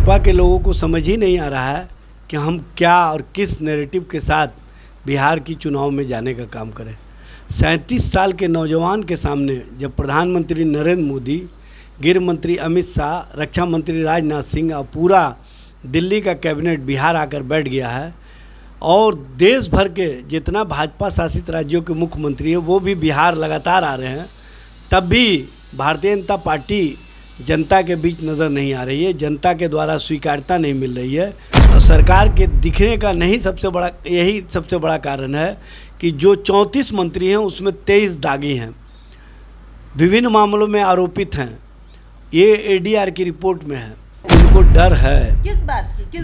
भाजपा के लोगों को समझ ही नहीं आ रहा है कि हम क्या और किस नैरेटिव के साथ बिहार की चुनाव में जाने का काम करें। 37 साल के नौजवान के सामने जब प्रधानमंत्री नरेंद्र मोदी, गृह मंत्री अमित शाह, रक्षा मंत्री राजनाथ सिंह और पूरा दिल्ली का कैबिनेट बिहार आकर बैठ गया है और देश भर के जितना भाजपा शासित राज्यों के मुख्यमंत्री हैं वो भी बिहार लगातार आ रहे हैं, तब भी भारतीय जनता पार्टी जनता के बीच नज़र नहीं आ रही है। जनता के द्वारा स्वीकार्यता नहीं मिल रही है और सरकार के दिखने का यही सबसे बड़ा कारण है कि जो 34 मंत्री हैं उसमें 23 दागी हैं, विभिन्न मामलों में आरोपित हैं। ये एडीआर की रिपोर्ट में है। उनको डर है किस बात की?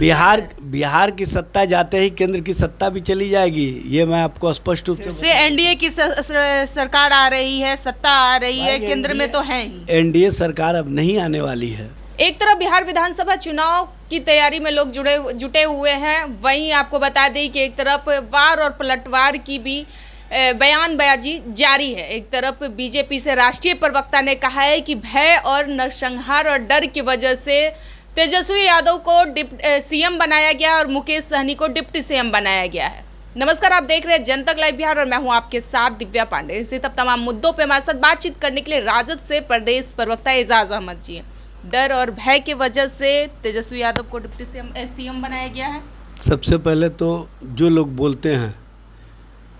बिहार की सत्ता जाते ही केंद्र की सत्ता भी चली जाएगी, ये मैं आपको स्पष्ट रूप से एनडीए की सरकार आ रही है, सत्ता आ रही है, केंद्र में तो है ही। एनडीए सरकार अब नहीं आने वाली है। एक तरफ बिहार विधानसभा चुनाव की तैयारी में लोग जुटे हुए हैं, वहीं आपको बता दें कि एक तरफ वार और पलटवार की भी बयानबाजी जारी है। एक तरफ बीजेपी से राष्ट्रीय प्रवक्ता ने कहा है कि भय और नरसंहार और डर की वजह से तेजस्वी यादव को सीएम बनाया गया और मुकेश सहनी को डिप्टी सीएम बनाया गया है। नमस्कार, आप देख रहे हैं जनतक लाइव बिहार और मैं हूं आपके साथ दिव्या पांडे। इसी तमाम मुद्दों पे हमारे साथ बातचीत करने के लिए राजद से प्रदेश प्रवक्ता एजाज अहमद जी हैं। डर और भय की वजह से तेजस्वी यादव को डिप्टी सीएम बनाया गया है। सबसे पहले तो जो लोग बोलते हैं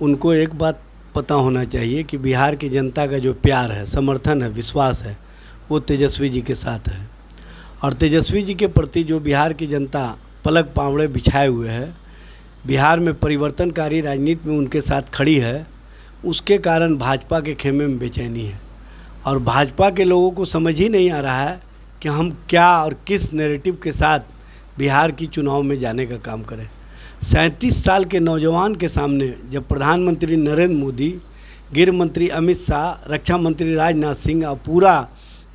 उनको एक बात पता होना चाहिए कि बिहार की जनता का जो प्यार है, समर्थन है, विश्वास है, वो तेजस्वी जी के साथ है। और तेजस्वी जी के प्रति जो बिहार की जनता पलक पावड़े बिछाए हुए है, बिहार में परिवर्तनकारी राजनीति में उनके साथ खड़ी है, उसके कारण भाजपा के खेमे में बेचैनी है। और भाजपा के लोगों को समझ ही नहीं आ रहा है कि हम क्या और किस नैरेटिव के साथ बिहार की चुनाव में जाने का काम करें। 37 साल के नौजवान के सामने जब प्रधानमंत्री नरेंद्र मोदी, गृह मंत्री अमित शाह, रक्षा मंत्री राजनाथ सिंह और पूरा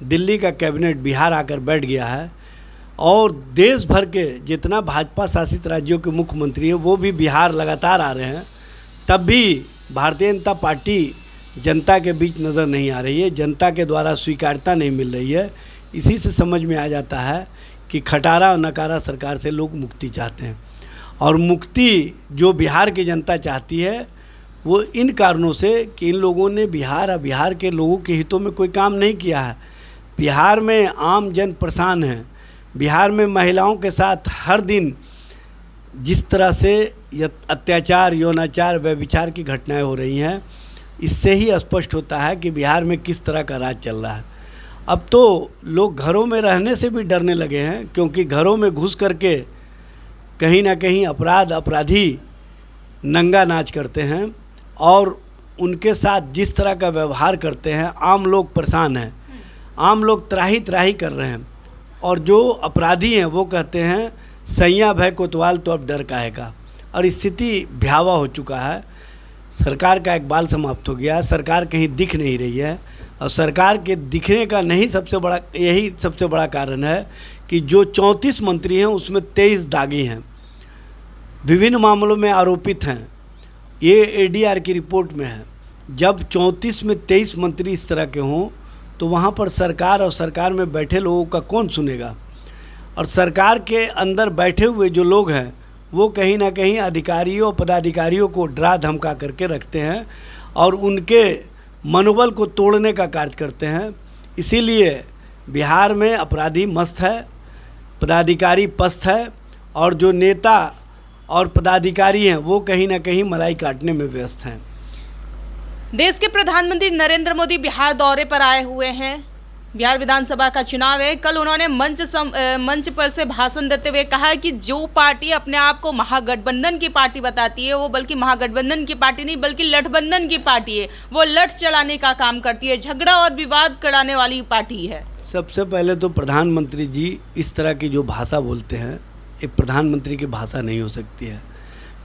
दिल्ली का कैबिनेट बिहार आकर बैठ गया है और देश भर के जितना भाजपा शासित राज्यों के मुख्यमंत्री हैं वो भी बिहार लगातार आ रहे हैं, तब भी भारतीय जनता पार्टी जनता के बीच नज़र नहीं आ रही है। जनता के द्वारा स्वीकार्यता नहीं मिल रही है। इसी से समझ में आ जाता है कि खटारा और नकारा सरकार से लोग मुक्ति चाहते हैं। और मुक्ति जो बिहार की जनता चाहती है वो इन कारणों से कि इन लोगों ने बिहार के लोगों के हितों में कोई काम नहीं किया है। बिहार में आम जन परेशान है। बिहार में महिलाओं के साथ हर दिन जिस तरह से अत्याचार, यौनाचार, व्यभिचार की घटनाएं हो रही हैं, इससे ही स्पष्ट होता है कि बिहार में किस तरह का राज चल रहा है। अब तो लोग घरों में रहने से भी डरने लगे हैं, क्योंकि घरों में घुस करके कहीं ना कहीं अपराधी नंगा नाच करते हैं और उनके साथ जिस तरह का व्यवहार करते हैं, आम लोग परेशान हैं, आम लोग त्राही कर रहे हैं। और जो अपराधी हैं वो कहते हैं सैया भय कोतवाल तो अब डर काहे का। और स्थिति भयावह हो चुका है। सरकार का एक बाल समाप्त हो गया। सरकार कहीं दिख नहीं रही है और सरकार के दिखने का यही सबसे बड़ा कारण है कि जो 34 मंत्री हैं उसमें 23 दागी हैं, विभिन्न मामलों में आरोपित हैं। ये एडीआर की रिपोर्ट में है। जब 34 में 23 मंत्री इस तरह के हों तो वहाँ पर सरकार और सरकार में बैठे लोगों का कौन सुनेगा। और सरकार के अंदर बैठे हुए जो लोग हैं वो कहीं ना कहीं अधिकारियों पदाधिकारियों को डरा धमका करके रखते हैं और उनके मनोबल को तोड़ने का कार्य करते हैं। इसीलिए बिहार में अपराधी मस्त है, पदाधिकारी पस्त है और जो नेता और पदाधिकारी हैं वो कहीं ना कहीं मलाई काटने में व्यस्त हैं। देश के प्रधानमंत्री नरेंद्र मोदी बिहार दौरे पर आए हुए हैं। बिहार विधानसभा का चुनाव है। कल उन्होंने मंच पर से भाषण देते हुए कहा कि जो पार्टी अपने आप को महागठबंधन की पार्टी बताती है वो बल्कि महागठबंधन की पार्टी नहीं बल्कि लठबंधन की पार्टी है। वो लठ चलाने का काम करती है, झगड़ा और विवाद कराने वाली पार्टी है। सबसे पहले तो प्रधानमंत्री जी इस तरह की जो भाषा बोलते हैं ये प्रधानमंत्री की भाषा नहीं हो सकती है।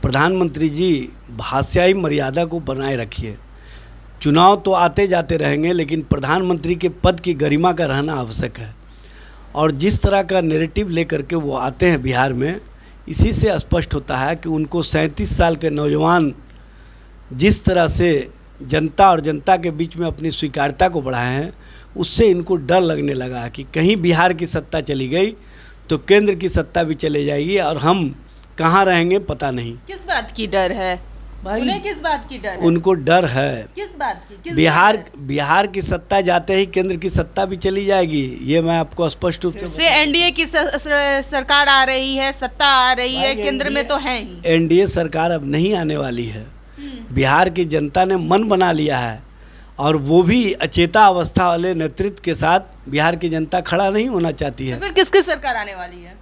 प्रधानमंत्री जी भाषाई मर्यादा को बनाए रखिए। चुनाव तो आते जाते रहेंगे लेकिन प्रधानमंत्री के पद की गरिमा का रहना आवश्यक है। और जिस तरह का नैरेटिव लेकर के वो आते हैं बिहार में, इसी से स्पष्ट होता है कि उनको 37 साल के नौजवान जिस तरह से जनता और जनता के बीच में अपनी स्वीकार्यता को बढ़ाए हैं, उससे इनको डर लगने लगा कि कहीं बिहार की सत्ता चली गई तो केंद्र की सत्ता भी चले जाएगी और हम कहाँ रहेंगे पता नहीं। किस बात की डर है भाई उन्हें? किस बात की डर है? उनको डर है किस बात की? किस बिहार की सत्ता जाते ही केंद्र की सत्ता भी चली जाएगी, ये मैं आपको स्पष्ट रूप से एनडीए की सरकार आ रही है, सत्ता आ रही है, केंद्र में तो है ही। एनडीए सरकार अब नहीं आने वाली है। बिहार की जनता ने मन बना लिया है और वो भी अचेता अवस्था वाले नेतृत्व के साथ बिहार की जनता खड़ा नहीं होना चाहती है। तो फिर किसकी सरकार आने वाली है?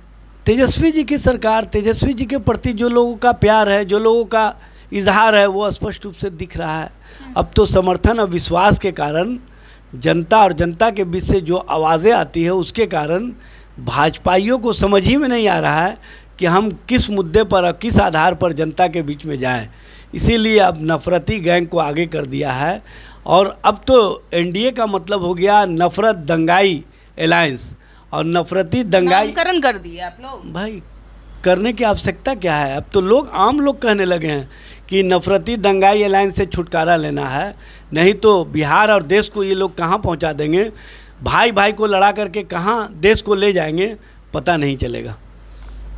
तेजस्वी जी की सरकार। तेजस्वी जी के प्रति जो लोगों का प्यार है, जो लोगों का इजहार है, वो स्पष्ट रूप से दिख रहा है। अब तो समर्थन और विश्वास के कारण जनता और जनता के बीच से जो आवाज़ें आती है उसके कारण भाजपाइयों को समझ ही में नहीं आ रहा है कि हम किस मुद्दे पर और किस आधार पर जनता के बीच में जाएं। इसीलिए अब नफरती गैंग को आगे कर दिया है और अब तो एनडीए का मतलब हो गया नफरत दंगाई अलायंस। और नफरती दंगाई नामकरण कर दिए आप लोग। भाई करने की आवश्यकता क्या है? अब तो लोग आम लोग कहने लगे हैं कि नफरती दंगाई अलायंस से छुटकारा लेना है, नहीं तो बिहार और देश को ये लोग कहाँ पहुँचा देंगे, भाई भाई को लड़ा करके कहाँ देश को ले जाएंगे पता नहीं चलेगा।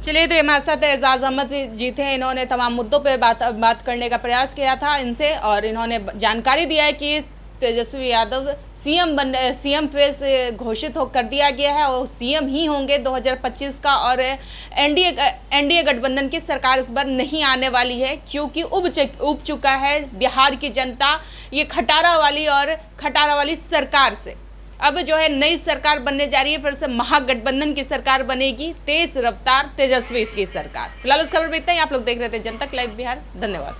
चलिए, तो हमारे साथ एजाज अहमद जी थे। इन्होंने तमाम मुद्दों पे बात करने का प्रयास किया था इनसे और इन्होंने जानकारी दिया है कि तेजस्वी यादव सीएम पे से घोषित कर दिया गया है और सीएम ही होंगे 2025 का। और एनडीए गठबंधन की सरकार इस बार नहीं आने वाली है क्योंकि उब चुका है बिहार की जनता ये खटारा वाली सरकार से। अब जो है नई सरकार बनने जा रही है, फिर से महागठबंधन की सरकार बनेगी, तेज रफ्तार तेजस्वी की सरकार। फिलहाल उस खबर में इतना ही। आप लोग देख रहे थे जनतक लाइव बिहार। धन्यवाद।